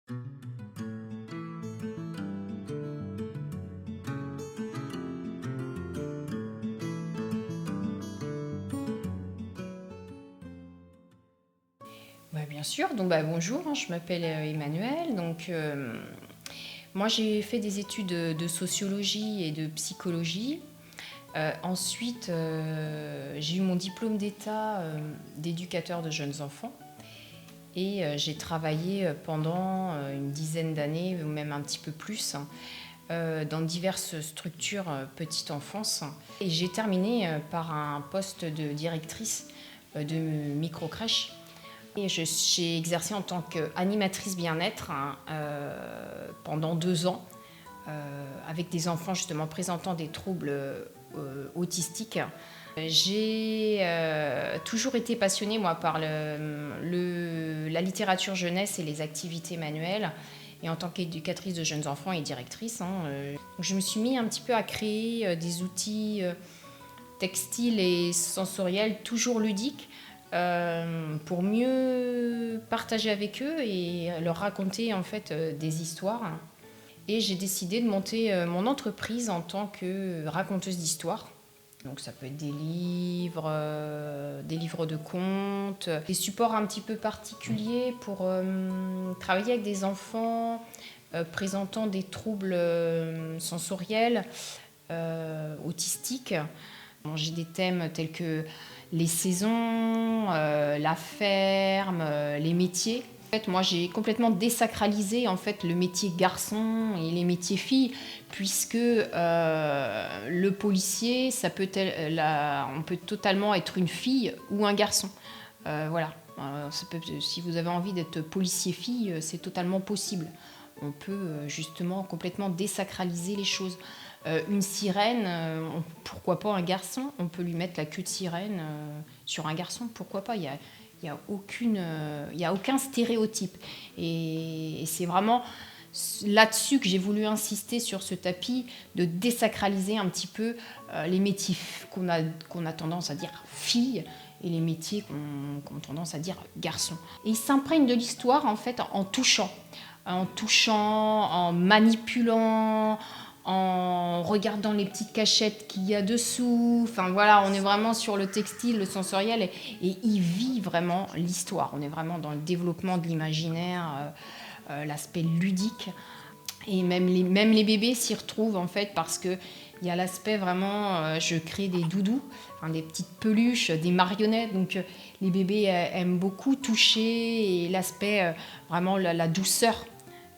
Bien sûr, donc bonjour, hein, je m'appelle Emmanuelle. Moi j'ai fait des études de sociologie et de psychologie. Ensuite, j'ai eu mon diplôme d'État d'éducateur de jeunes enfants. Et j'ai travaillé pendant une dizaine d'années, ou même un petit peu plus, dans diverses structures petite enfance. Et j'ai terminé par un poste de directrice de microcrèche. Et j'ai exercé en tant qu'animatrice bien-être pendant 2 ans, avec des enfants justement présentant des troubles autistiques. J'ai toujours été passionnée moi, par la littérature jeunesse et les activités manuelles. Et en tant qu'éducatrice de jeunes enfants et directrice, je me suis mis un petit peu à créer des outils textiles et sensoriels toujours ludiques, pour mieux partager avec eux et leur raconter en fait des histoires. Et j'ai décidé de monter mon entreprise en tant que raconteuse d'histoires. Donc ça peut être des livres de contes, des supports un petit peu particuliers pour travailler avec des enfants présentant des troubles sensoriels, autistiques. J'ai des thèmes tels que les saisons, la ferme, les métiers. En fait, moi, j'ai complètement désacralisé en fait, le métier garçon et les métiers filles, puisque le policier, on peut totalement être une fille ou un garçon. Voilà. Si vous avez envie d'être policier-fille, c'est totalement possible. On peut justement complètement désacraliser les choses. Une sirène, pourquoi pas un garçon? On peut lui mettre la queue de sirène sur un garçon, pourquoi pas? Il y a aucun stéréotype. Et c'est vraiment là-dessus que j'ai voulu insister sur ce tapis, de désacraliser un petit peu les métiers qu'on a tendance à dire filles et les métiers qu'on a tendance à dire garçons. Et il s'imprègne de l'histoire en fait en touchant, en manipulant, en regardant les petites cachettes qu'il y a dessous. Enfin voilà, on est vraiment sur le textile, le sensoriel, et il vit vraiment l'histoire. On est vraiment dans le développement de l'imaginaire, l'aspect ludique. Et même les bébés s'y retrouvent en fait, parce que il y a l'aspect vraiment, je crée des doudous, enfin, des petites peluches, des marionnettes. Donc les bébés aiment beaucoup toucher, et l'aspect vraiment la douceur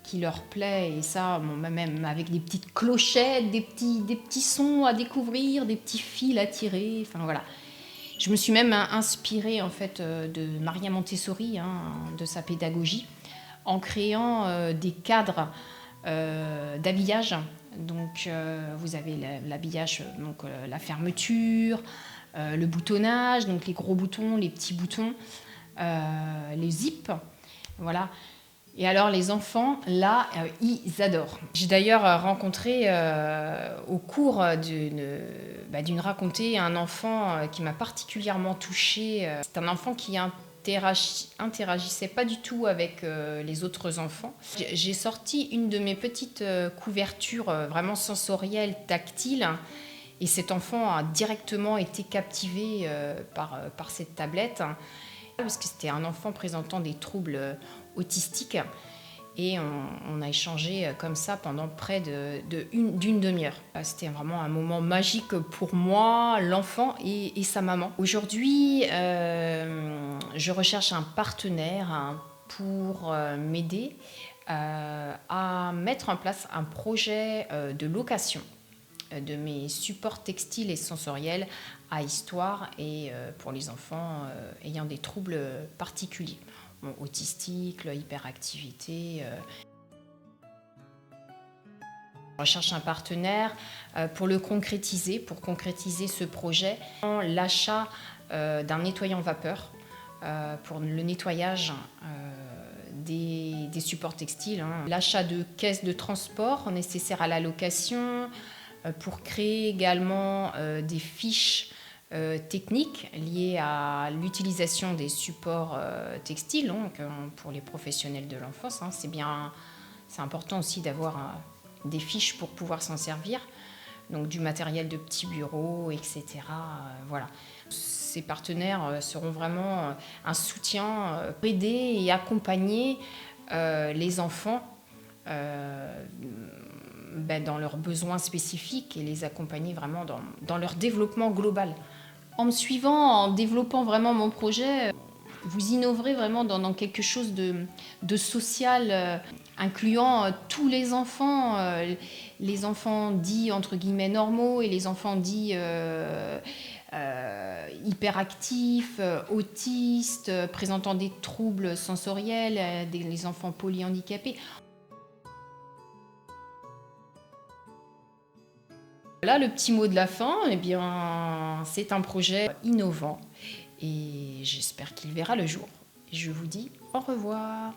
qui leur plaît, et ça, même avec des petites clochettes, des petits sons à découvrir, des petits fils à tirer, enfin voilà. Je me suis même inspirée en fait de Maria Montessori, de sa pédagogie, en créant des cadres d'habillage. Donc vous avez l'habillage, donc la fermeture, le boutonnage, donc les gros boutons, les petits boutons, les zips, voilà. Et alors les enfants, là, ils adorent. J'ai d'ailleurs rencontré au cours d'une racontée un enfant qui m'a particulièrement touchée. C'est un enfant qui interagissait pas du tout avec les autres enfants. J'ai sorti une de mes petites couvertures vraiment sensorielles, tactiles, et cet enfant a directement été captivé par cette tablette, parce que c'était un enfant présentant des troubles autistiques, et on a échangé comme ça pendant près d'une demi-heure. C'était vraiment un moment magique pour moi, l'enfant et sa maman. Aujourd'hui, je recherche un partenaire pour m'aider à mettre en place un projet de location de mes supports textiles et sensoriels à histoire, et pour les enfants ayant des troubles particuliers, autistiques, hyperactivité. Je recherche un partenaire pour concrétiser ce projet. L'achat d'un nettoyant vapeur pour le nettoyage des supports textiles. L'achat de caisses de transport nécessaires à la location, pour créer également des fiches techniques liées à l'utilisation des supports textiles, donc, pour les professionnels de l'enfance. C'est important aussi d'avoir des fiches pour pouvoir s'en servir, donc du matériel de petits bureaux, etc. Voilà. Ces partenaires seront vraiment un soutien pour aider et accompagner les enfants dans leurs besoins spécifiques et les accompagner vraiment dans leur développement global. En me suivant, en développant vraiment mon projet, vous innoverez vraiment dans quelque chose de social, incluant tous les enfants dits entre guillemets normaux et les enfants dits hyperactifs, autistes, présentant des troubles sensoriels, les enfants polyhandicapés. Là, le petit mot de la fin, eh bien, c'est un projet innovant et j'espère qu'il verra le jour. Je vous dis au revoir.